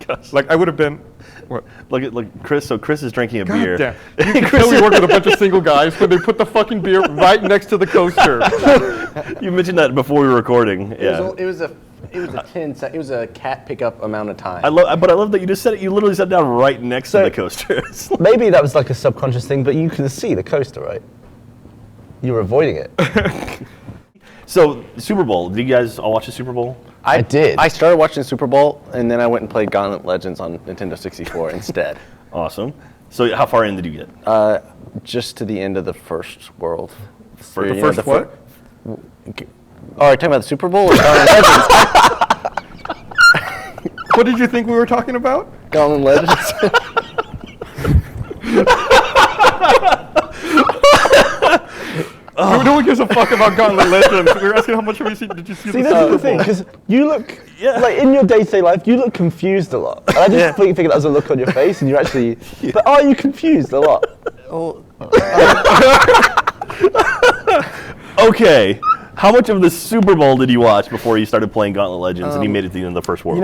Gosh. Like I would have been. What? Look, Chris. So Chris is drinking a God beer. damn. You can tell we work with a bunch of single guys when they put the fucking beer right next to the coaster. You mentioned that before we were recording. Yeah. It was a 10 sec. It was a cat pickup amount of time. But I love that you just said it. You literally sat down right next to the coaster. Maybe that was like a subconscious thing, but you can see the coaster, right? You were avoiding it. So Super Bowl. Did you guys all watch the Super Bowl? I did. I started watching Super Bowl, and then I went and played Gauntlet Legends on Nintendo 64 instead. Awesome. So how far in did you get? Just to the end of the first world. For the first what? Oh, are you talking about the Super Bowl or Gauntlet Legends? What did you think we were talking about? Gauntlet Legends. No one gives a fuck about Gauntlet Legends. We were asking how much have you seen? Did you see the that's Super the thing, Bowl? because you look, like in your day-to-day life, you look confused a lot. And I just figured that was a look on your face, and you're actually, but are you confused a lot? Okay. How much of the Super Bowl did you watch before you started playing Gauntlet Legends and you made it to the end of the first world?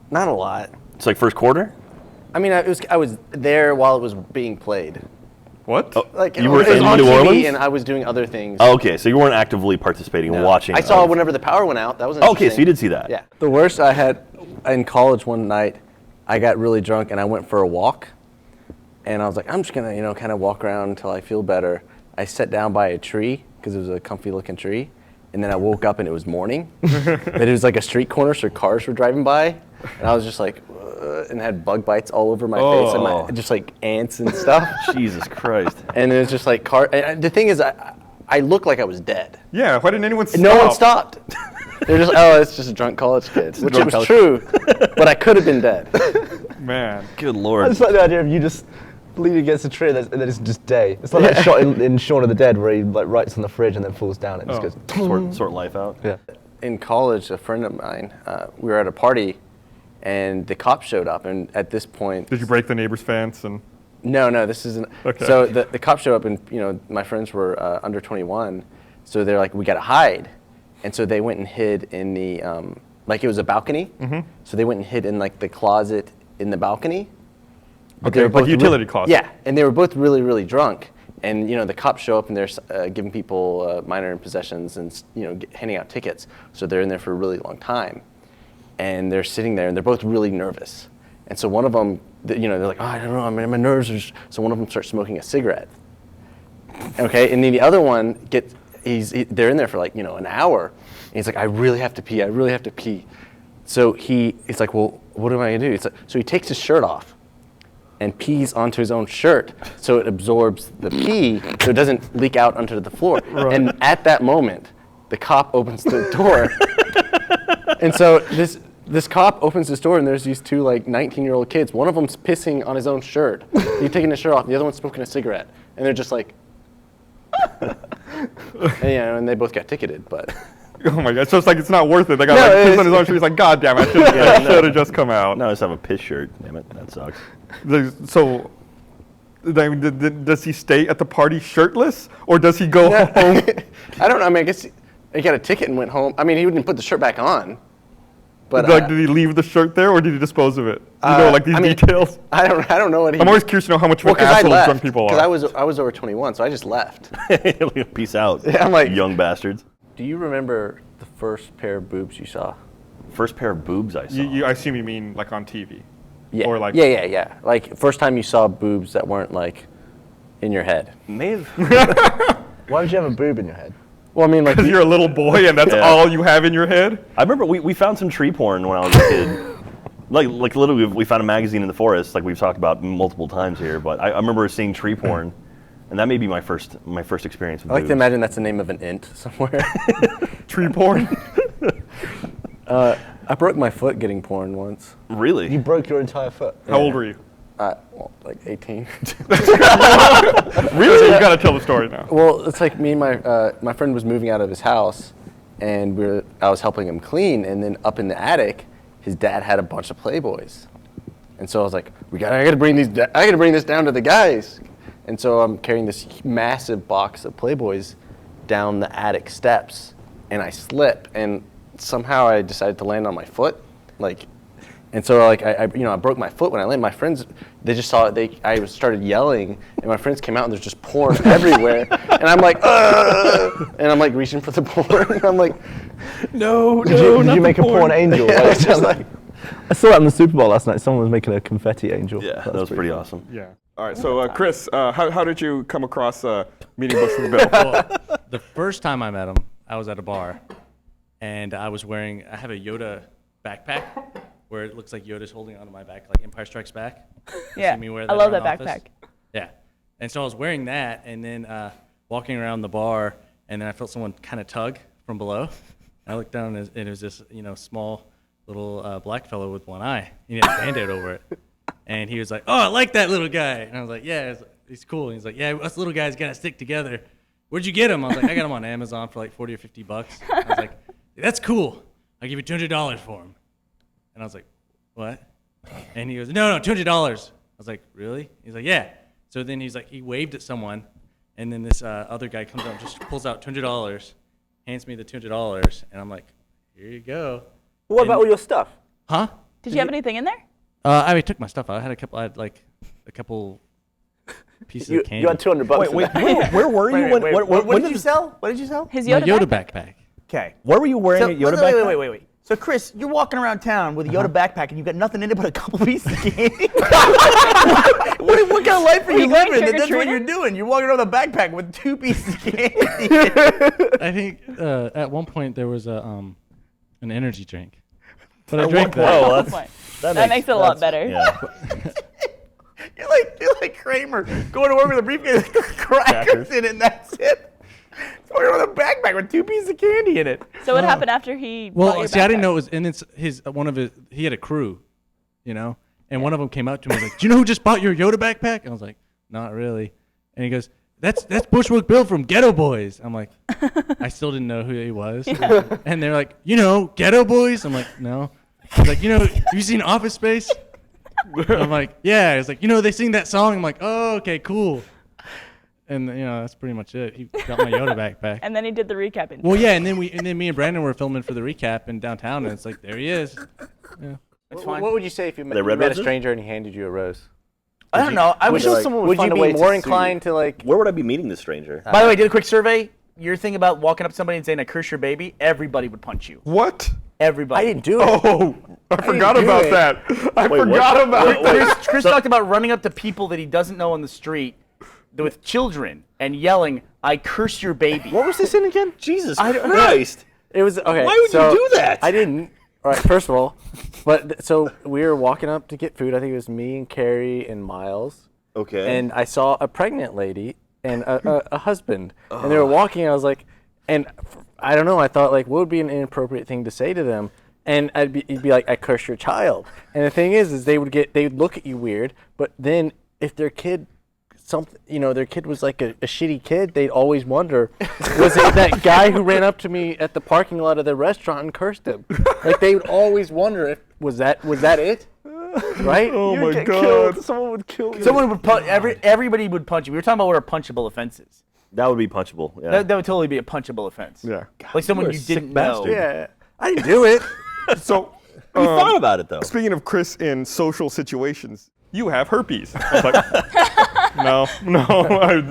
Not a lot. It's like first quarter? I mean, I was there while it was being played. What? Oh, Like you were it was in on New TV Orleans? and I was doing other things. Oh, okay, so you weren't actively participating and watching. I saw whenever the power went out. That was Okay, so you did see that. Yeah. The worst I had in college one night, I got really drunk and I went for a walk. And I was like, I'm just going to, kind of walk around until I feel better. I sat down by a tree because it was a comfy looking tree. And then I woke up and it was morning. But it was like a street corner, so cars were driving by. And I was just like, and had bug bites all over my face and just like ants and stuff. Jesus Christ. And it was just like and the thing is, I looked like I was dead. Yeah, why didn't anyone stop? No one stopped. They're just, it's just a drunk college kid, which it was true, but I could have been dead. Man. Good I Lord. just like the idea of you just leaning against a tree and then it's just day. It's like that shot in Shaun of the Dead where he like writes on the fridge and then falls down and just goes. Sort life out. Yeah. In college, a friend of mine, we were at a party, and the cops showed up, and at this point... Did you break the neighbor's fence? And No, this isn't... Okay. So the cops showed up, and, my friends were under 21, so they're like, we got to hide. And so they went and hid in the, like it was a balcony, so they went and hid in like the closet in the balcony. But okay, like utility closet. Yeah, and they were both really, really drunk. And, the cops show up and they're giving people minor possessions and, handing out tickets. So they're in there for a really long time. And they're sitting there and they're both really nervous. And so one of them, they're like, I don't know, I mean, my nerves are... So one of them starts smoking a cigarette. Okay, and then the other one they're in there for like, an hour. And he's like, I really have to pee. So he's like, well, what am I gonna do? It's like, so he takes his shirt off and pees onto his own shirt so it absorbs the pee so it doesn't leak out onto the floor. Right. And at that moment, the cop opens the door. And so this cop opens this door and there's these two like 19-year-old kids. One of them's pissing on his own shirt. He's taking his shirt off. The other one's smoking a cigarette. And they're just like, and they both got ticketed, but... Oh my God! So it's like it's not worth it. They got piss on his own shirt. He's like, God damn it! I should have just come out. No, I just have a piss shirt. Damn it, that sucks. So, does he stay at the party shirtless, or does he go home? I don't know. I mean, I guess he got a ticket and went home. I mean, he wouldn't put the shirt back on. But did he leave the shirt there, or did he dispose of it? These details. I don't know what he. I'm always curious to know how much of an asshole drunk people are. Because I was over 21, so I just left. Peace out. Yeah, I'm like, young bastards. Do you remember the first pair of boobs you saw? First pair of boobs I saw. I assume you mean like on TV. Yeah. Or like. Yeah. Like first time you saw boobs that weren't like in your head. May have. Why did you have a boob in your head? Well, I mean, like because you're a little boy and that's all you have in your head. I remember we found some tree porn when I was a kid. like literally, we found a magazine in the forest, like we've talked about multiple times here. But I remember seeing tree porn. And that may be my first experience with I like boobs. to imagine that's the name of an int somewhere. Tree porn? I broke my foot getting porn once. Really? You broke your entire foot? How old were you? Like 18. Really? You gotta tell the story now. Well, it's like me and my friend was moving out of his house, and I was helping him clean, and then up in the attic, his dad had a bunch of Playboys. And so I was like, I gotta bring this down to the guys. And so I'm carrying this massive box of Playboys down the attic steps, and I slip, and somehow I decided to land on my foot, and And so like I broke my foot when I landed. My friends, they just saw it. I started yelling, and my friends came out, and there's just porn everywhere. And I'm like, ugh! And I'm like reaching for the porn. And I'm like, no, Did you make a porn angel? Yeah, it's just like, I saw that in the Super Bowl last night. Someone was making a confetti angel. Yeah, that was pretty awesome. Yeah. All right. So, Chris, how did you come across meeting Bushwick Bill? Well, the first time I met him, I was at a bar, and I have a Yoda backpack where it looks like Yoda's holding onto my back, like Empire Strikes Back. Yeah, See me wear I love around that the office? backpack. Yeah. And so I was wearing that, and then walking around the bar, and then I felt someone kind of tug from below. I looked down, and it was this, small little black fellow with one eye. He had a Band-Aid over it. And he was like, oh, I like that little guy. And I was like, yeah, he's cool. And he's like, yeah, us little guys got to stick together. Where'd you get him? I was like, I got him on Amazon for like 40 or 50 bucks. I was like, that's cool. I'll give you $200 for him. And I was like, what? And he goes, no, $200. I was like, really? He's like, yeah. So then he's like, he waved at someone. And then this other guy comes out and just pulls out $200, hands me the $200. And I'm like, here you go. What about all your stuff? Huh? Did you have anything in there? I took my stuff out. I had a couple pieces of candy. You had $200. Where were you What did you sell? What did you sell? His My Yoda, Yoda backpack. backpack. Okay. Where were you wearing a Yoda backpack? Wait. So Chris, you're walking around town with a Yoda backpack and you've got nothing in it but a couple pieces of candy. what kind of life are you going living? That's what trick-or-treating? you're doing. You're walking around with a backpack with 2 pieces of candy. I think at one point there was an energy drink, but I drank that. Oh, Good point. That makes it a lot better. Yeah. You're like Kramer going to work with a briefcase with crackers in it and that's it. So you're with a backpack with 2 pieces of candy in it. So what happened after he bought Well, your see, I didn't backpack? know it was, and it's he had a crew, and one of them came out to me and was like, do you know who just bought your Yoda backpack? And I was like, not really. And he goes, that's Bushwick Bill from Ghetto Boys. I'm like, I still didn't know who he was. Yeah. And they're like, Ghetto Boys? I'm like, no. He's like, have you seen Office Space? I'm like, yeah. He's like, they sing that song. I'm like, oh, okay, cool. And that's pretty much it. He got my Yoda backpack. And then he did the recap. In Well, yeah, and then me and Brandon were filming for the recap in downtown, and it's like, there he is. Yeah. what would you say if you met, They red met a roses? stranger and he handed you a rose? I don't know. I Would wish you, someone would would you find a way be more to inclined to like? Where would I be meeting this stranger? By the way, I did a quick survey. Your thing about walking up to somebody and saying, I curse your baby, everybody would punch you. What? Everybody. I didn't do it. Oh, I forgot do about it. that. I Wait, forgot what? about that. Chris talked about running up to people that he doesn't know on the street with children and yelling, I curse your baby. What was this in again? Jesus I don't know. Christ. It was okay. Why would so you do that? I didn't. All right, first of all, so we were walking up to get food. I think it was me and Carrie and Miles. Okay. And I saw a pregnant lady and a husband, and they were walking. And I was like, and I don't know. I thought like, what would be an inappropriate thing to say to them? And you'd be like, I curse your child. And the thing is they would look at you weird. But then if their kid, their kid was like a shitty kid, they'd always wonder, was it that guy who ran up to me at the parking lot of the restaurant and cursed him? Like they would always wonder if was that it, right? Oh my God. Killed. Someone would kill you. Someone would punch, everybody would punch you. We were talking about what are punchable offenses. That would be punchable. Yeah. That would totally be a punchable offense. Yeah. Like someone you're a you sick didn't know. bastard. Yeah, I didn't do it. So, we thought about it though. speaking of Chris in social situations, you have herpes. I was like, no,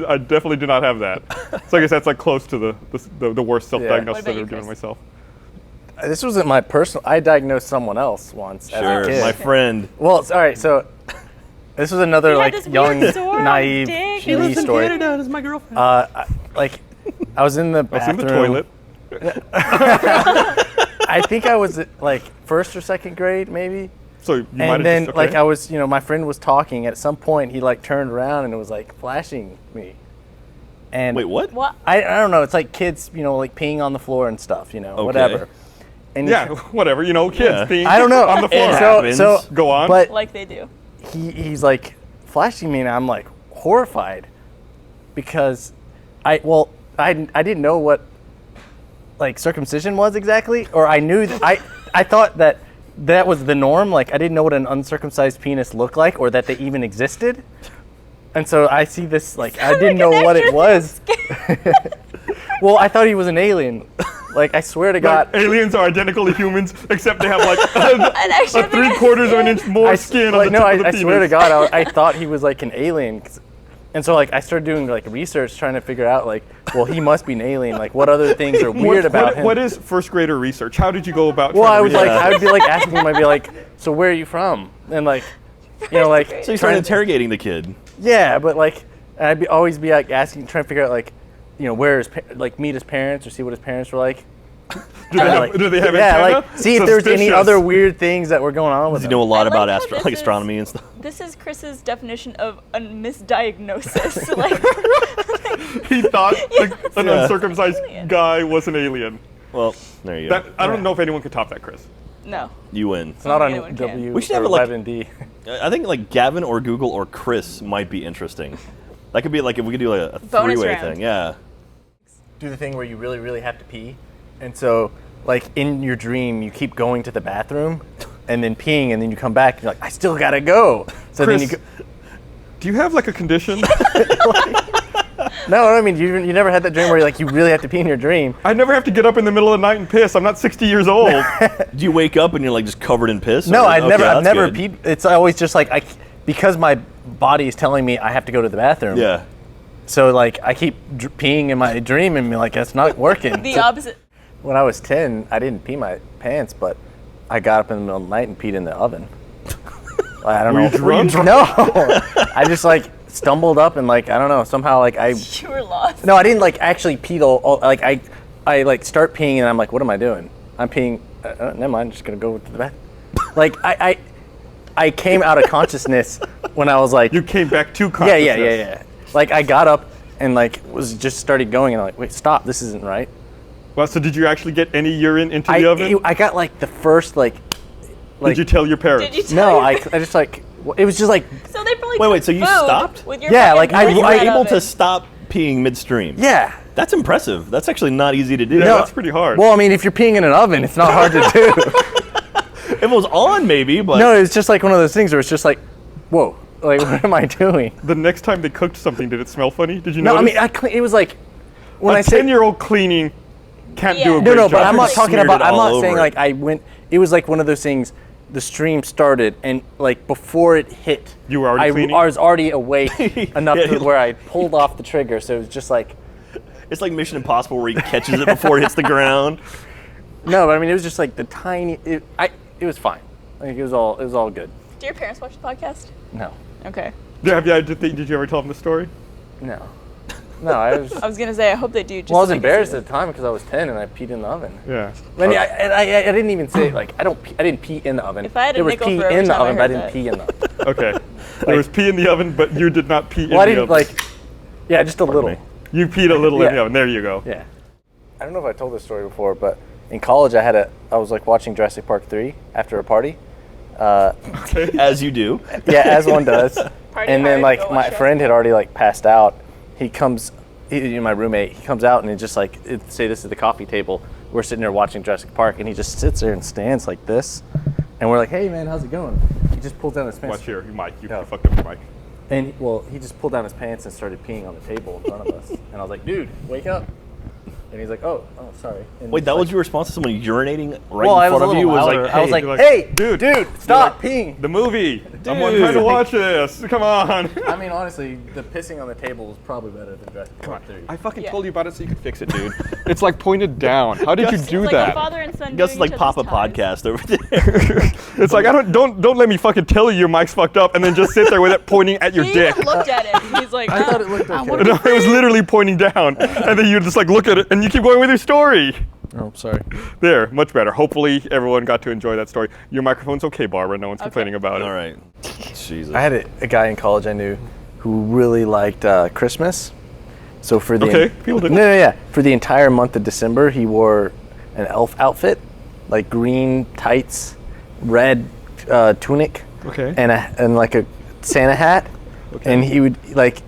I definitely do not have that. So I guess that's like close to the worst self-diagnosis What about I've you, ever given Chris? myself. This wasn't my personal. I diagnosed someone else once as a Sure, kid. my friend. Well, all right. So this was another He had like this young, weird sore on his naive, dick. He shitty story. That's my girlfriend. I was in the I was in bathroom. the toilet. I think I was like first or second grade, maybe. So you might have And then just, like okay. I was, my friend was talking. At some point, he like turned around and was like flashing me. And Wait, what? What? I don't know. It's like kids, like peeing on the floor and stuff, whatever. And Yeah, whatever, kids Yeah. being I don't know. on the floor. And happens. so Go on. But Like they do. he's like flashing me, and I'm like horrified because I didn't know what like circumcision was exactly, or I knew that I thought that was the norm. Like I didn't know what an uncircumcised penis looked like, or that they even existed. And so I see this like I didn't know what it was. Well, I thought he was an alien. Like, I swear to God. Like, aliens are identical to humans, except they have like An extra a 3/4 of an inch more skin on the tip of the I penis. swear to God, I thought he was like an alien. And so like I started doing like research trying to figure out like, well, he must be an alien. Like, what other things are weird about him? What is first grader research? How did you go about? Well, I was like, I I would be like asking him. I'd be like, so where are you from? And like, you know, like. So you started interrogating the kid. Yeah, but like, I'd always be like asking, trying to figure out like, you know, where his like meet his parents or see what his parents were like. Do they have yeah, antenna? like see if there's any other weird things that were going on with Does he him. know a lot I about like how this astronomy and stuff? This is Chris's definition of a misdiagnosis. Like, He thought an Yeah. uncircumcised Alien. guy was an alien. Well, there you go. I don't know if anyone could top that, Chris. no. You win. It's not on Anyone can. W We should have or it, like- Web and D. I think like Gavin or Google or Chris might be interesting. That could be like if we could do like a Bonus three-way round. thing. Yeah. Do the thing where you really, really have to pee, and so like in your dream you keep going to the bathroom, and then peeing, and then you come back and you're like, I still gotta go. So Chris, then you go. do you have like a condition? No, I mean you never had that dream where like you really have to pee in your dream. I never have to get up in the middle of the night and piss. I'm not 60 years old. Do you wake up and you're like just covered in piss? No, Or- I've okay, never that's good. peed. It's always just like because my body is telling me I have to go to the bathroom. Yeah. So like I keep peeing in my dream and be like that's not working. The So opposite. when I was 10, I didn't pee my pants, but I got up in the middle of the night and peed in the oven. I don't know. you drunk? No, I just like stumbled up and like I don't know somehow like I. You were lost. No, I didn't like actually pee all like I like start peeing and I'm like, what am I doing? I'm peeing. Never mind, I'm just gonna go to the bath. Like I came out of consciousness when I was like. You came back to Yeah, consciousness. yeah. Like I got up and like was just started going and I'm like, wait, stop, this isn't right. Well, so did you actually get any urine into the oven? I got like the first like. Did you tell your parents? Did you tell No, your I just like it was just like So they probably Wait, cooked so you food stopped? With your Yeah, fucking like, I- breath You were in that able to oven. stop peeing midstream. yeah. That's impressive. That's actually not easy to do. Yeah, No. that's pretty hard. Well, I mean, if you're peeing in an oven, it's not hard to do. If it was on, maybe, but No, it's just like one of those things where it's just like, whoa, like what am I doing? the next time they cooked something, did it smell funny? Did you No, notice? I mean, it was like when a I say 10-year-old cleaning can't do a Yeah. great no, job. but I'm not talking Smeared about. it I'm all not saying over like it. I went. It was like one of those things. The stream started and like before it hit, You were already cleaning? I was already awake enough Yeah, to where I pulled off the trigger. So it was just like it's like Mission Impossible where he catches it before it hits the ground. no, but I mean it was just like the tiny. It was fine. Like it was all good. Do your parents watch the podcast? No, Okay. Did you ever tell them the story? no. I was. I was gonna say I hope they do. Just Well, I was so you can embarrassed see at the time because I was 10 and I peed in the oven. Yeah. I mean, I didn't even say like I didn't pee in the oven. If I had a there was nickel pee for every in the time I oven, but I heard didn't that. pee in the oven. Okay. There was pee in the oven, but you did not pee Well, I in the didn't oven. like. Yeah, just a little. me. You peed a little in the Yeah. oven. There you go. Yeah. I don't know if I told this story before, but in college I was like watching Jurassic Park 3 after a party. As you do. Yeah, as one does. Party And then hard, like go my watch friend had already like passed out. My roommate, he comes out and he just like say this is the coffee table. We're sitting there watching Jurassic Park and he just sits there and stands like this. And we're like, "Hey man, how's it going?" He just pulled down his pants. Watch here, your mic. You Yeah. fucked up your mic. And he just pulled down his pants and started peeing on the table in front of us. And I was like, "Dude, wake up!" And he's like, "Oh, sorry." And Wait, just, that like, was your response to someone urinating right Well, I in was front a of you? little louder. I was like, "Hey, dude, stop peeing!" The movie. I'm Dude. trying to watch this. Come on. I mean, honestly, the pissing on the table was probably better than Jurassic Park 3. I fucking Yeah. told you about it so you could fix it, dude. It's like pointed down. How did you Gus- do It's like that? a father and son. Gus is doing like each Papa other's ties. Podcast over there. It's like don't let me fucking tell you your mic's fucked up and then just sit there with it pointing at your He dick. even looked at it. He's like, I thought it looked I okay. wanna No, it was literally pointing down, and then you just like look at it and you keep going with your story. Oh, sorry. There, much better. Hopefully everyone got to enjoy that story. Your microphone's okay, Barbara. No one's complaining about it. All right. Jesus. I had a guy in college I knew who really liked Christmas. So for the Okay, people do. No, for the entire month of December, he wore an elf outfit, like green tights, red tunic, Okay. and like a Santa hat. And he would like,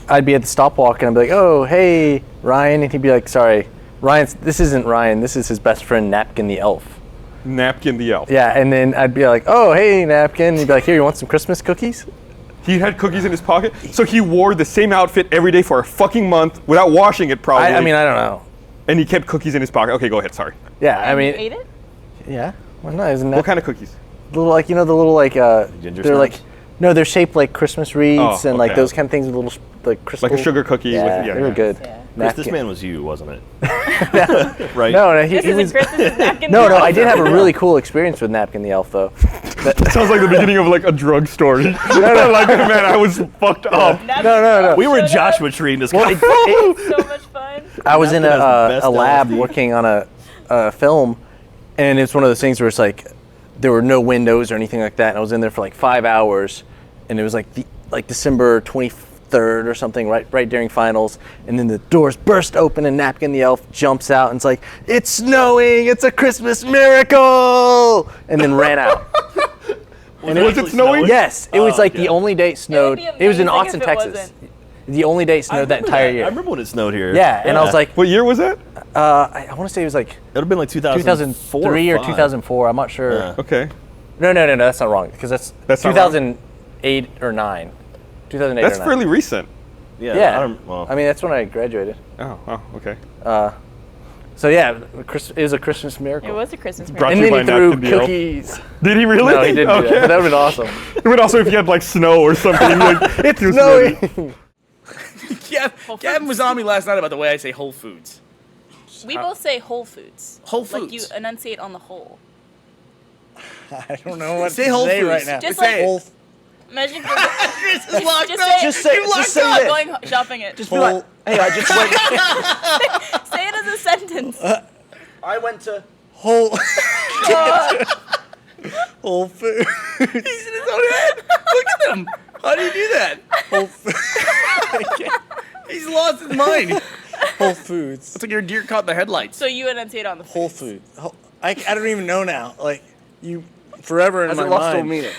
I'd be at the stop walk and I'd be like, "Oh, hey, Ryan," and he'd be like, "Sorry, Ryan, this isn't Ryan. This is his best friend, Napkin the elf." Napkin the elf. Yeah, and then I'd be like, "Oh, hey, Napkin," and he'd be like, "Here, you want some Christmas cookies?" He had cookies in his pocket, so he wore the same outfit every day for a fucking month without washing it, probably. I mean, I don't know. And he kept cookies in his pocket. Okay, go ahead. Sorry. Yeah, I You mean, ate it? yeah. Why not? Isn't that What kind of cookies? little like the little like Ginger they're like snaps? no, they're shaped like Christmas wreaths and like okay. those kind of things with little like crystal. Like a sugar cookie. Yeah, with, they were good. Yeah. Chris, this Napkin. man was you, wasn't it? Right? No, he This isn't was. Chris, this is napkin. No, I did have a really cool experience with Napkin the Elf though. That sounds like the beginning of like a drug story. Like, man, I was fucked up. No. We were in Joshua Tree in this Well, guy. So much fun. I was in Napkin has the best a lab LSD. working on a film, and it's one of those things where it's like there were no windows or anything like that, and I was in there for like 5 hours, and it was like December 23rd or something, right during finals, and then the doors burst open and Napkin the Elf jumps out and it's like, "It's snowing! It's a Christmas miracle!" and then ran out. Was it snowing? Yes, it was like okay. the only day it snowed. be It was in amazing Austin, if it Texas. wasn't. The only day it snowed that entire year. I remember when it snowed here. Yeah, and I was like, What year was that? I want to say it was like it would have been like 2003 or 5. 2004. I'm not sure. Yeah. Okay. No, that's not wrong because that's That's not 2008 or 9. 2008 That's or 9. fairly recent. Yeah. Yeah. I don't, well, I mean, that's when I graduated. Oh, okay. So yeah, it was a Christmas miracle. It was a Christmas Brought miracle. to And you then he by threw Napkin the Elf. cookies. Did he really? No, he didn't do that. But that would have been awesome. It would also if you had like snow or something. Like, It's he was snowing. ready. Gavin was on me last night about the way I say Whole Foods. We both say Whole Foods. Whole Like you Foods. enunciate on the whole. I don't know what Say to Whole say Foods. right now. Just Say like it. imagine if you're Chris is locked just up. say it. Just say- You just locked say up. this. Going shopping it. Just be like, hey, I just went. Say it as a sentence. I went to. Whole Whole Food. He's in his own head. Look at him. How do you do that? Whole Food. He's lost his mind. Whole Foods. It's like your deer caught in the headlights. So you enunciate on the Whole Food. I don't even know now. Like you, forever in Has my it lost all mind. meaning?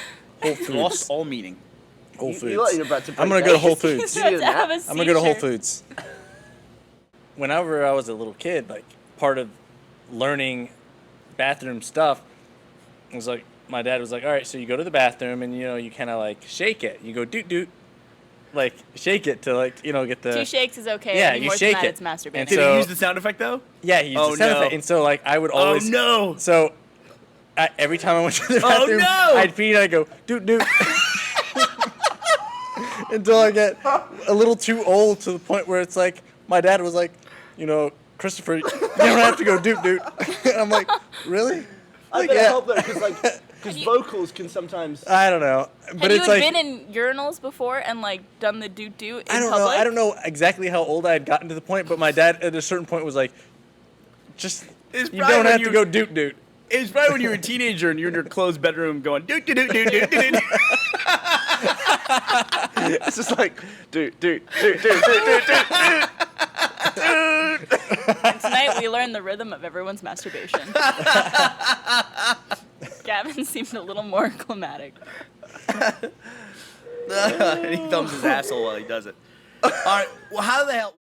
Whole Foods. Lost all meaning. Whole Foods. You're about to I'm gonna go to Whole He's Foods. about to have a I'm gonna go to Whole seizure. Foods. Whenever I was a little kid, like part of learning bathroom stuff was like my dad was like, "All right, so you go to the bathroom and you kind of like shake it. You go doot doot, like shake it to like get the 2 shakes is okay. Yeah, Any you more shake than that, it. it's masturbating. And Did so- he use the sound effect though? yeah. He used Oh, the sound no. effect, and so like I would always no. So every time I went to the Oh, bathroom, no. I'd pee and I'd go doot doot. Until I get a little too old to the point where it's like my dad was like, Christopher, you don't have to go doot doot. And I'm like, really? I Like, better yeah. help though, because vocals can sometimes. I don't know, but Have you it's like been in urinals before and like done the doot doot in I don't public? know. I don't know exactly how old I had gotten to the point, but my dad at a certain point was like, just It's you probably don't when have you- to go doot doot. It was probably when you were a teenager and you're in your closed bedroom going doot doot doot doot doot doot. It's just like, dude. And tonight we learned the rhythm of everyone's masturbation. Gavin seemed a little more climatic. And he thumbs his asshole while he does it. All right. Well, how the hell?